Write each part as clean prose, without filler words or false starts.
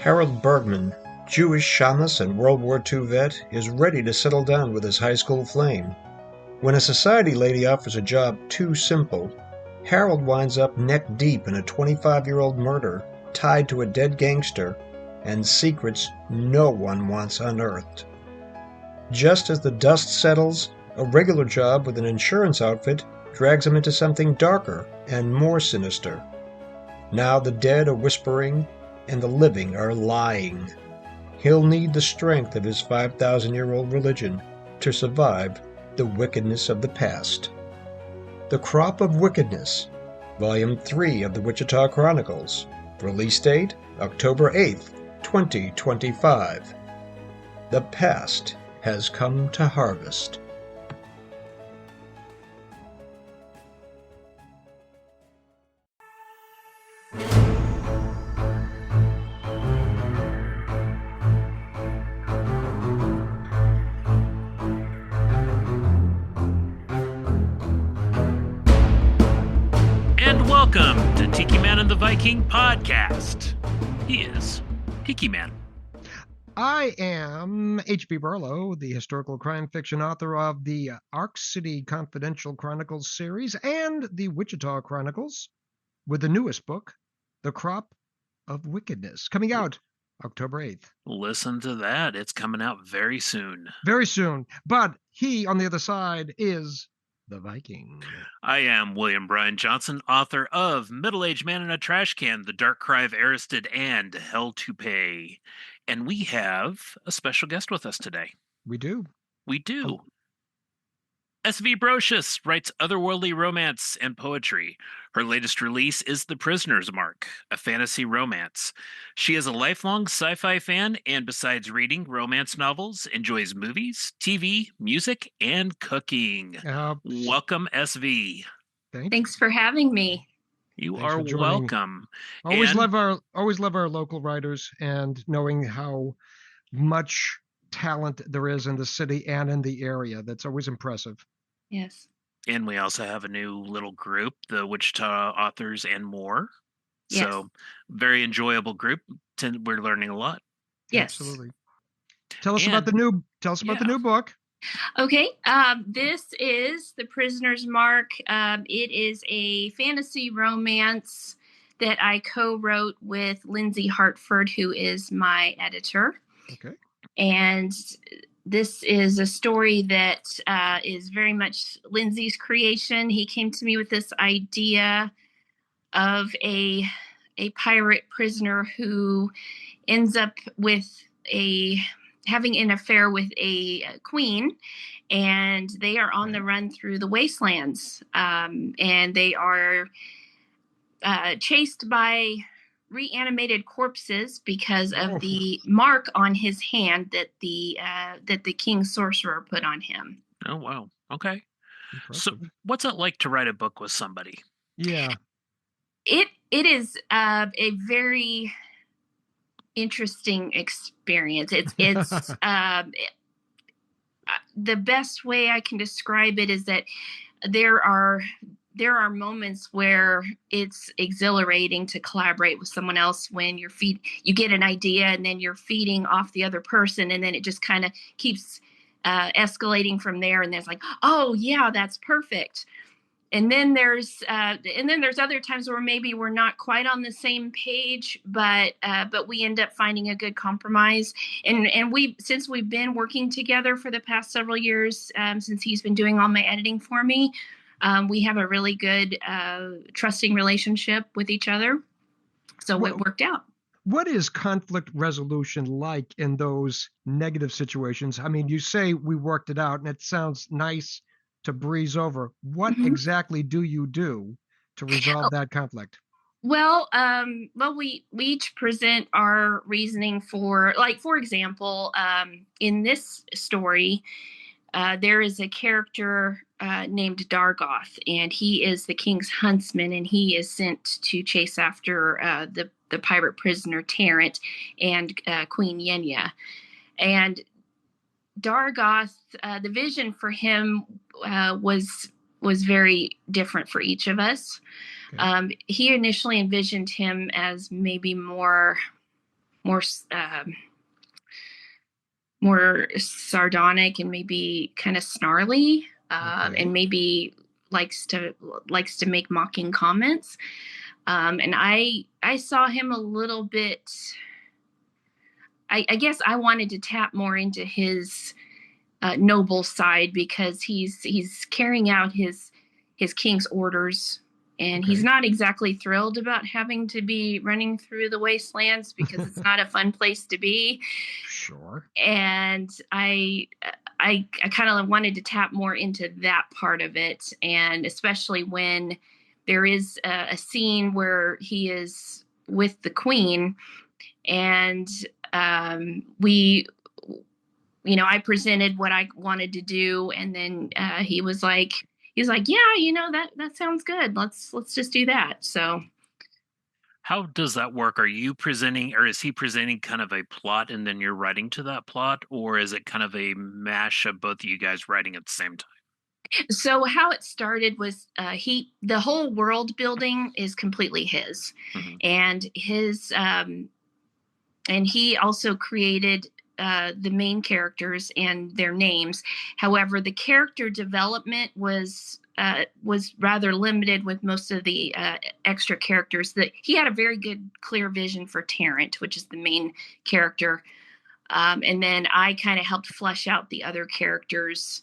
Harold Bergman, Jewish shamus and World War II vet, is ready to settle down with his high school flame. When a society lady offers a job too simple, Harold winds up neck-deep in a 25-year-old murder tied to a dead gangster and secrets no one wants unearthed. Just as the dust settles, a regular job with an insurance outfit drags him into something darker and more sinister. Now the dead are whispering and the living are lying. He'll need the strength of his 5,000-year-old religion to survive the wickedness of the past. The Crop of Wickedness, Volume 3 of the Wichita Chronicles. Release date, October 8th, 2025. The past has come to harvest. And welcome to Tiki Man and the Viking podcast. He is Tiki Man. I am H.B. Barlow, the historical crime fiction author of the Ark City Confidential Chronicles series and the Wichita Chronicles, with the newest book, The Crop of Wickedness, coming out October 8th. Listen to that. It's coming out very soon. Very soon. But he, on the other side, is the Viking. I am William Bryan Johnson, author of Middle-Aged Man in a Trash Can, The Dark Cry of Aristed, and Hell to Pay. And we have a special guest with us today. We do. We do. SV Brosius writes otherworldly romance and poetry. Her latest release is The Prisoner's Mark, a fantasy romance. She is a lifelong sci-fi fan and, besides reading romance novels, enjoys movies, TV, music, and cooking. Welcome, SV. Thanks for having me. You are welcome. Always love our local writers and knowing how much talent there is in the city and in the area. That's always impressive. Yes. And we also have a new little group, the Wichita Authors and More. Yes. So very enjoyable group. We're learning a lot. Yes. Absolutely. Tell us about the new book. Okay. This is The Prisoner's Mark. It is a fantasy romance that I co-wrote with Lindsay Hartford, who is my editor. Okay. And this is a story that is very much Lindsay's creation. He came to me with this idea of a pirate prisoner who ends up with having an affair with a queen, and they are on the run through the wastelands, and they are chased by reanimated corpses because of the mark on his hand that the king's sorcerer put on him. Oh, wow. Okay. Impressive. So what's it like to write a book with somebody? Yeah. It is a very interesting experience. It's the best way I can describe it is that there are moments where it's exhilarating to collaborate with someone else when you get an idea and then you're feeding off the other person, and then it just kind of keeps escalating from there. And there's like, oh yeah, that's perfect. And then there's other times where maybe we're not quite on the same page, but we end up finding a good compromise. And since we've been working together for the past several years, since he's been doing all my editing for me, we have a really good trusting relationship with each other. So it worked out. What is conflict resolution like in those negative situations? I mean, you say we worked it out, and it sounds nice to breeze over. What exactly do you do to resolve that conflict? Well, we each present our reasoning for, like, for example, in this story, there is a character named Dargoth, and he is the king's huntsman, and he is sent to chase after the pirate prisoner Tarrant and Queen Yenya. And Dargoth, the vision for him was very different for each of us. Okay. He initially envisioned him as maybe more more more sardonic and maybe kind of snarly, and maybe likes to make mocking comments. And I saw him a little bit. I guess I wanted to tap more into his noble side, because he's carrying out his king's orders, and he's not exactly thrilled about having to be running through the wastelands, because it's not a fun place to be. Sure. And I kind of wanted to tap more into that part of it, and especially when there is a scene where he is with the queen, and I presented what I wanted to do, and then he was like, yeah, that sounds good. Let's just do that. So how does that work? Are you presenting, or is he presenting kind of a plot and then you're writing to that plot, or is it kind of a mash of both of you guys writing at the same time? So how it started was the whole world building is completely his, and his and he also created the main characters and their names. However, the character development was rather limited with most of the extra characters. That he had a very good, clear vision for Tarrant, which is the main character, and then I kind of helped flesh out the other characters,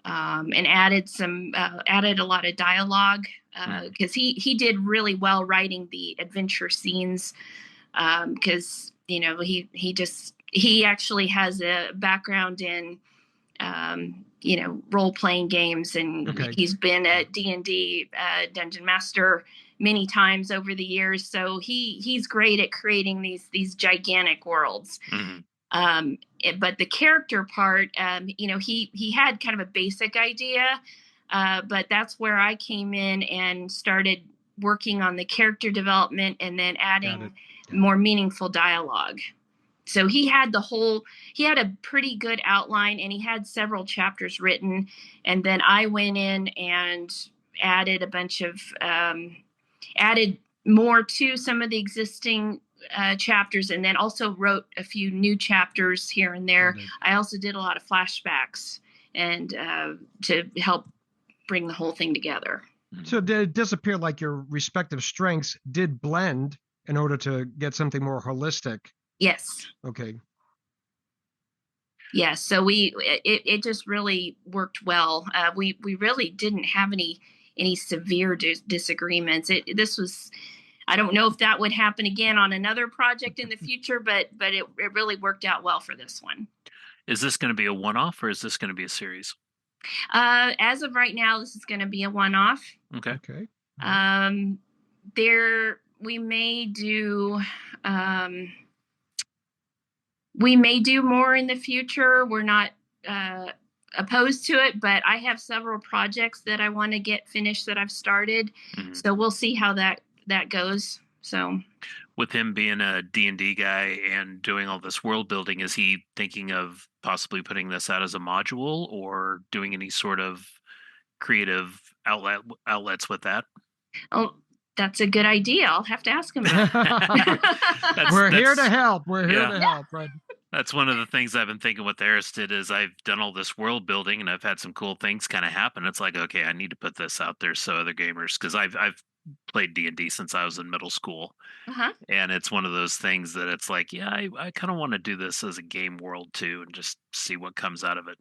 and added a lot of dialogue, because he did really well writing the adventure scenes, because he actually has a background in role-playing games, and he's been a D&D dungeon master many times over the years, so he's great at creating these gigantic worlds. But the character part, he had kind of a basic idea, but that's where I came in and started working on the character development, and then adding more meaningful dialogue. So he had a pretty good outline, and he had several chapters written, and then I went in and added a bunch of added more to some of the existing chapters, and then also wrote a few new chapters here and there. I also did a lot of flashbacks, and to help bring the whole thing together. So it does appear like your respective strengths did blend in order to get something more holistic. Yes. Okay. Yeah, so it just really worked well. We really didn't have any severe disagreements. This was, I don't know if that would happen again on another project in the future, but it really worked out well for this one. Is this going to be a one-off, or is this going to be a series? As of right now, this is going to be a one-off. Okay. We may do more in the future. We're not opposed to it, but I have several projects that I want to get finished that I've started. So we'll see how that goes. So with him being a D&D guy and doing all this world building, is he thinking of possibly putting this out as a module, or doing any sort of creative outlets with that? Oh, that's a good idea. I'll have to ask him that. We're here to help. We're here to help, right? That's one of the things I've been thinking with Aristid is I've done all this world building, and I've had some cool things kind of happen. It's like, okay, I need to put this out there so other gamers, because I've played D&D since I was in middle school, and it's one of those things that it's like, yeah, I kind of want to do this as a game world too, and just see what comes out of it.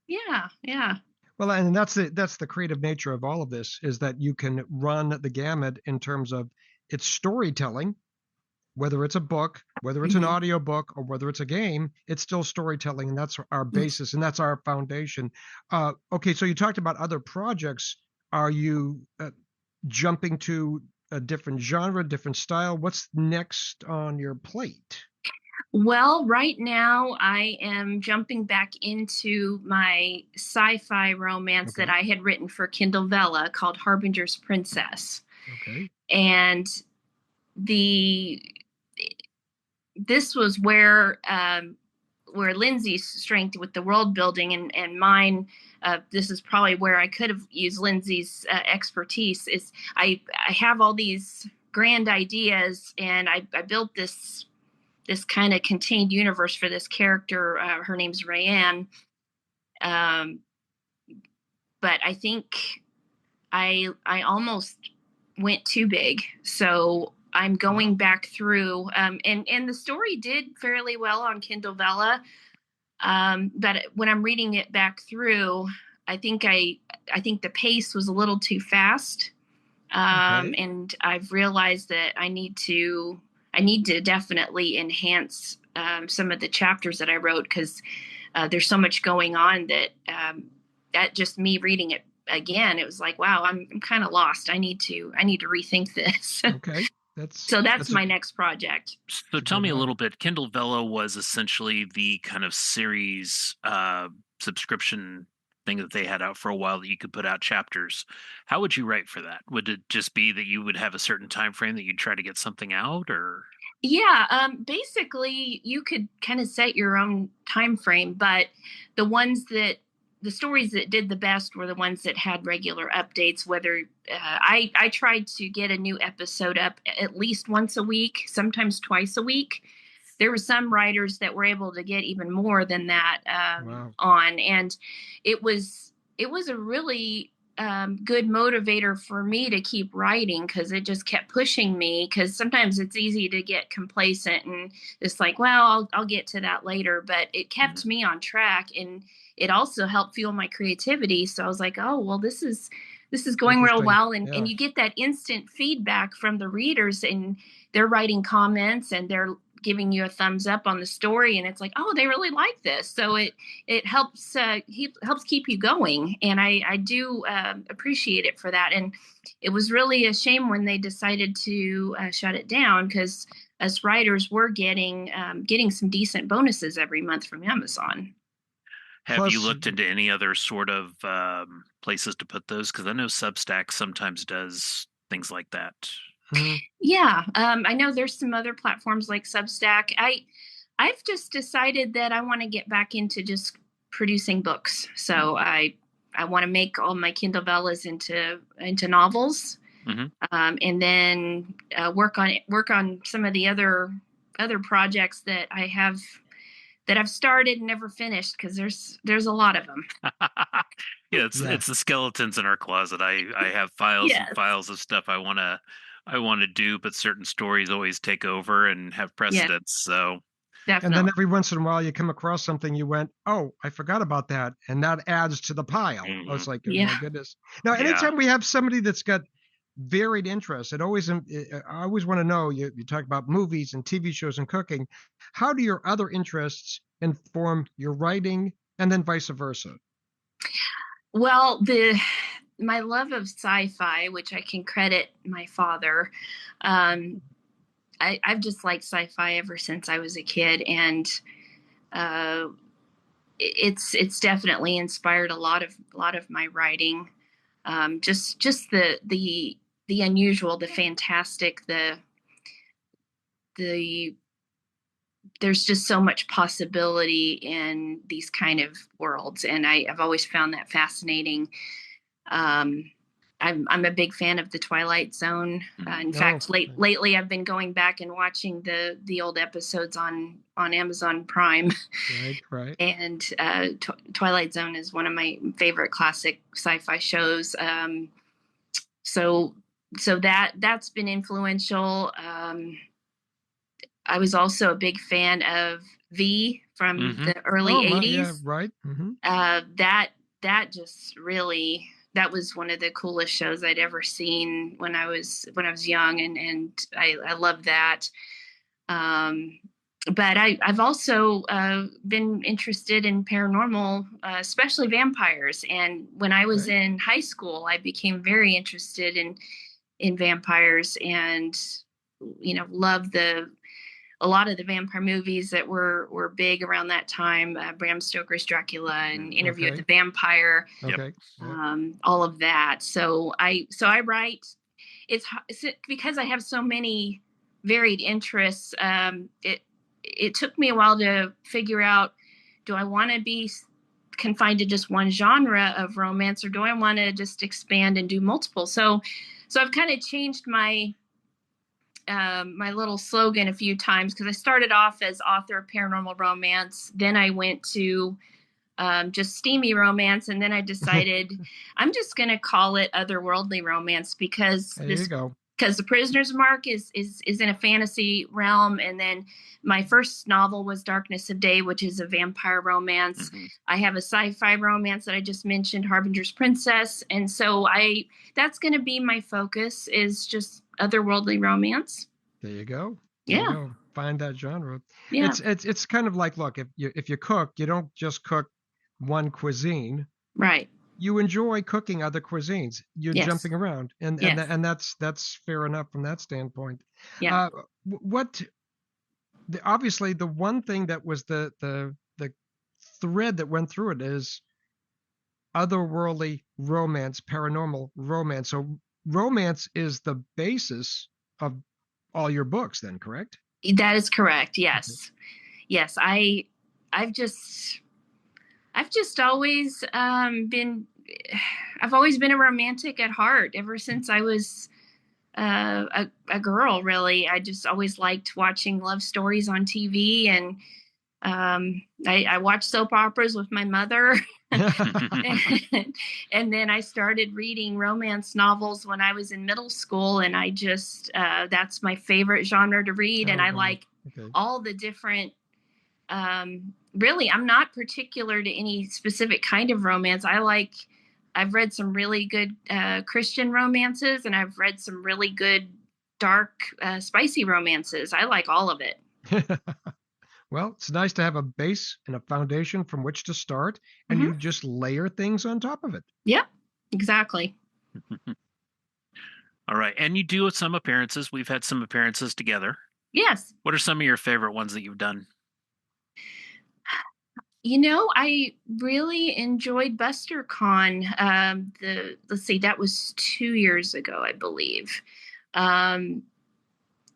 Yeah. Well, and that's the creative nature of all of this, is that you can run the gamut in terms of its storytelling, whether it's a book, whether it's an audio book, or whether it's a game. It's still storytelling, and that's our basis, and that's our foundation. Okay, so you talked about other projects. Are you jumping to a different genre, different style? What's next on your plate? Well, right now I am jumping back into my sci-fi romance that I had written for Kindle Vella called Harbinger's Princess. Okay. And this was where Lindsay's strength with the world building and mine, this is probably where I could have used Lindsay's expertise, is I have all these grand ideas, and I built this this kind of contained universe for this character. Her name's Rayanne. But I think I almost went too big. So I'm going back through, and the story did fairly well on Kindle Vella. But when I'm reading it back through, I think the pace was a little too fast. And I've realized that I need to definitely enhance some of the chapters that I wrote, because there's so much going on that just me reading it again, it was like, wow, I'm kind of lost. I need to rethink this. Okay. That's my next project. So tell me a little bit. Kindle Vella was essentially the kind of series subscription thing that they had out for a while that you could put out chapters. How would you write for that? Would it just be that you would have a certain time frame that you'd try to get something out, or? Yeah, basically you could kind of set your own time frame, but the stories that did the best were the ones that had regular updates. Whether I tried to get a new episode up at least once a week, sometimes twice a week. There were some writers that were able to get even more than that on, and it was a really good motivator for me to keep writing, because it just kept pushing me. Because sometimes it's easy to get complacent and just like, well, I'll get to that later. But it kept me on track, and it also helped fuel my creativity. So I was like, oh, well, this is going real well. And you get that instant feedback from the readers, and they're writing comments and they're giving you a thumbs up on the story, and it's like, oh, they really like this. So it helps keep you going, and I do appreciate it for that. And it was really a shame when they decided to shut it down, because us writers were getting some decent bonuses every month from Amazon. Have you looked into any other sort of places to put those? Because I know Substack sometimes does things like that. Yeah, I know there's some other platforms like Substack. I've just decided that I want to get back into just producing books. So I want to make all my Kindle Vellas into novels, and then work on some of the other projects that I have that I've started and never finished, because there's a lot of them. Yeah, it's the skeletons in our closet. I have files and files of stuff I want to do, but certain stories always take over and have precedence. So definitely. And then every once in a while you come across something you went, oh, I forgot about that, and that adds to the pile. I was like, oh my goodness. Now, anytime we have somebody that's got varied interests, I always want to know, you talk about movies and TV shows and cooking. How do your other interests inform your writing, and then vice versa? Well, my love of sci-fi, which I can credit my father, I've just liked sci-fi ever since I was a kid, and it's definitely inspired a lot of my writing. Just the unusual, the fantastic, there's just so much possibility in these kind of worlds, and I've always found that fascinating. I'm a big fan of the Twilight Zone. In fact, lately I've been going back and watching the old episodes on Amazon Prime. Right. And Twilight Zone is one of my favorite classic sci-fi shows. So that's been influential. I was also a big fan of V from the early 80s. Yeah, right. That just really, that was one of the coolest shows I'd ever seen when I was young, and I love that. But I've also been interested in paranormal, especially vampires. And when I was in high school, I became very interested in vampires, and loved a lot of the vampire movies that were big around that time. Bram Stoker's Dracula and Interview with the Vampire. All of that. So I write. It's because I have so many varied interests. It took me a while to figure out, do I want to be confined to just one genre of romance, or do I want to just expand and do multiple? So I've kind of changed my my little slogan a few times because I started off as author of paranormal romance. Then I went to just steamy romance, and then I decided I'm just going to call it otherworldly romance because There you go. Because The Prisoner's Mark is in a fantasy realm, and then my first novel was Darkness of Day, which is a vampire romance. Mhm. I have a sci-fi romance that I just mentioned, Harbinger's Princess, and so that's going to be my focus is just otherworldly romance. There you go. There you go. Find that genre. Yeah. It's kind of like, look, if you cook, you don't just cook one cuisine. Right. You enjoy cooking other cuisines. You're Yes. jumping around, and Yes. and that's fair enough from that standpoint. Yeah. Obviously the one thing that was the thread that went through it is otherworldly romance, paranormal romance. So romance is the basis of all your books, then, correct? That is correct. Yes. Yes. I've just always I've always been a romantic at heart ever since I was a girl, really. I just always liked watching love stories on TV, and I watched soap operas with my mother. And then I started reading romance novels when I was in middle school, and I just that's my favorite genre to read. And I like all the different really, I'm not particular to any specific kind of romance. I've read some really good Christian romances, and I've read some really good dark spicy romances. I like all of it. Well, it's nice to have a base and a foundation from which to start, and you just layer things on top of it. Yep, exactly. All right. And you do some appearances. We've had some appearances together. Yes. What are some of your favorite ones that you've done? You know, I really enjoyed BusterCon. Let's see, that was 2 years ago, I believe.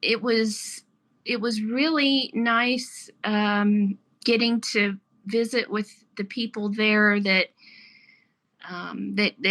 It was really nice getting to visit with the people there that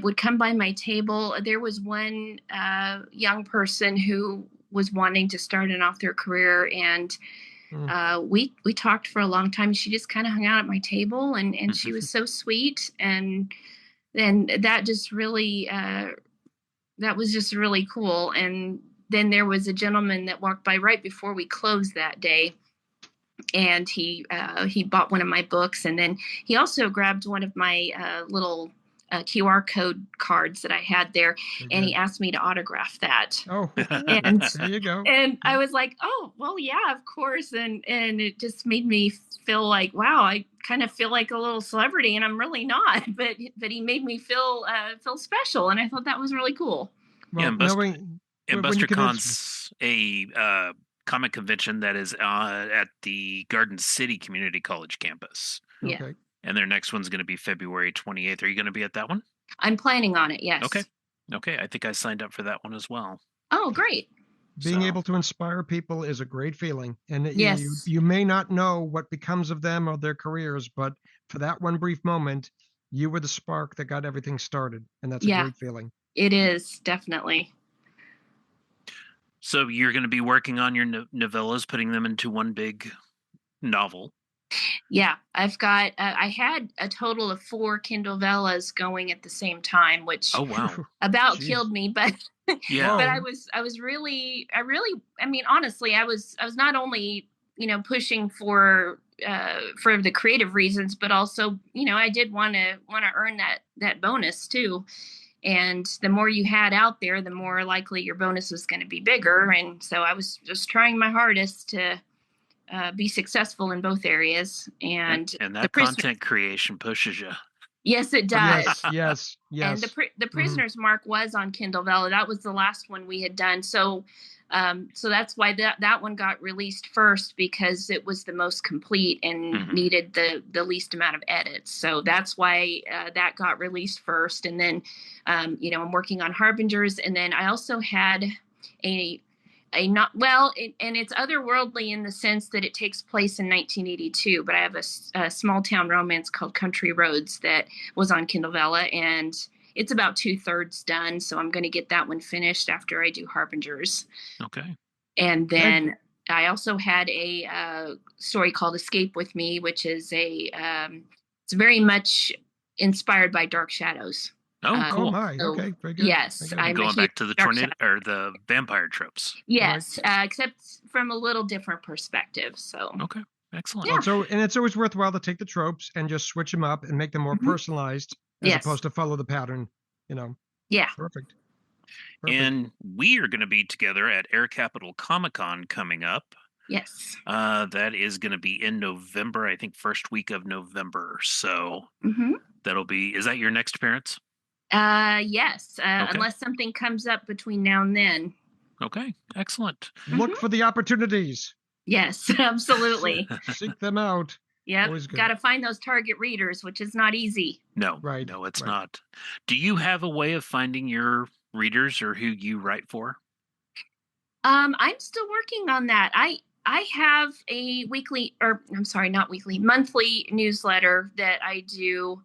would come by my table. There was one young person who was wanting to start an author career, and we talked for a long time. She just kind of hung out at my table, and she was so sweet, and that just really that was just really cool. And then there was a gentleman that walked by right before we closed that day, and he bought one of my books, and then he also grabbed one of my little QR code cards that I had there, and he asked me to autograph that. Oh, and there you go. And I was like, oh, well, yeah, of course. And it just made me feel like, wow, I kind of feel like a little celebrity, and I'm really not. But he made me feel special, and I thought that was really cool. Well, BusterCon's a comic convention that is at the Garden City Community College campus. Yeah. Okay. And their next one's going to be February 28th. Are you going to be at that one? I'm planning on it, yes. Okay. I think I signed up for that one as well. Oh, great. Being able to inspire people is a great feeling. And yes. you may not know what becomes of them or their careers, but for that one brief moment, you were the spark that got everything started. And that's a great feeling. It is, definitely. So you're going to be working on your novellas, putting them into one big novel. Yeah, I've got. I had a total of 4 Kindle Vellas going at the same time, which about killed me. But but I was really. I mean, honestly, I was not only pushing for the creative reasons, but also I did want to earn that bonus too. And the more you had out there, the more likely your bonus was going to be bigger. And so I was just trying my hardest to be successful in both areas, and that content creation pushes you. Yes, it does. Yes. And the Prisoner's Mark was on Kindle Vella. That was the last one we had done. So that's why that one got released first, because it was the most complete and needed the least amount of edits. So that's why that got released first. And then I'm working on Harbingers, and then I also had and it's otherworldly in the sense that it takes place in 1982, but I have a small town romance called Country Roads that was on Kindle Vella, and it's about 2/3 done. So I'm going to get that one finished after I do Harbingers. Okay. And then I also had a story called Escape With Me, which is it's very much inspired by Dark Shadows. Oh, cool. Oh my. So, Okay. Very good. yes, Very good. I'm a Going huge back to the Dark tornado or the vampire tropes. Yes, except from a little different perspective. So Okay, excellent. Well, it's always worthwhile to take the tropes and just switch them up and make them more personalized as Yes. opposed to follow the pattern. Yeah. Perfect. And we are going to be together at Air Capital Comic-Con coming up. Yes. That is going to be in November, I think first week of November. So that'll be, is that your next appearance? Yes, Okay. unless something comes up between now and then. Okay, excellent. Look for the opportunities. Yes, absolutely. Seek them out. Yep. Always good. Got to find those target readers, which is not easy. No, Right. no, it's Right. not. Do you have a way of finding your readers or who you write for? I'm still working on that. I have a monthly newsletter that I do.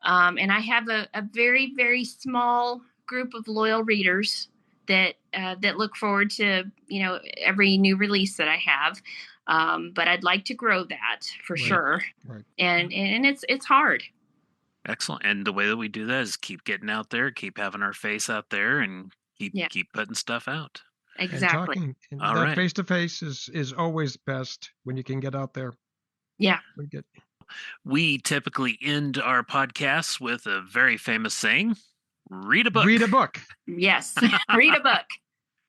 And I have a very, very small group of loyal readers that look forward to, every new release that I have. But I'd like to grow that for sure. Right. And it's hard. Excellent. And the way that we do that is keep getting out there, keep having our face out there, and keep putting stuff out. Exactly. And talking, All that right. face to face is always best when you can get out there. Yeah. We typically end our podcasts with a very famous saying: read a book. Read a book. Yes. Read a book.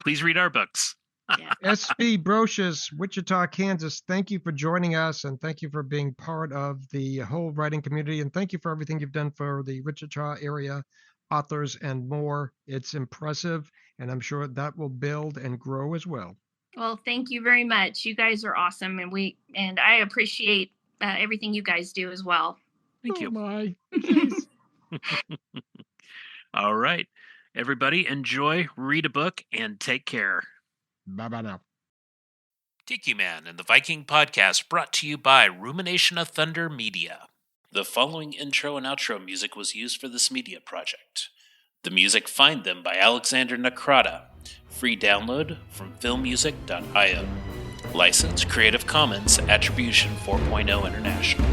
Please read our books. Yeah. SV Brosius, Wichita, Kansas, thank you for joining us, and thank you for being part of the whole writing community, and thank you for everything you've done for the Wichita area authors and more. It's impressive, and I'm sure that will build and grow as well. Well, thank you very much. You guys are awesome, and I appreciate everything you guys do as well. Thank you. Oh my. Jeez. All right. Everybody, enjoy, read a book, and take care. Bye-bye now. Tiki Man and the Viking podcast brought to you by Rumination of Thunder Media. The following intro and outro music was used for this media project. The music Find Them by Alexander Nakrata. Free download from filmmusic.io. License Creative Commons Attribution 4.0 International.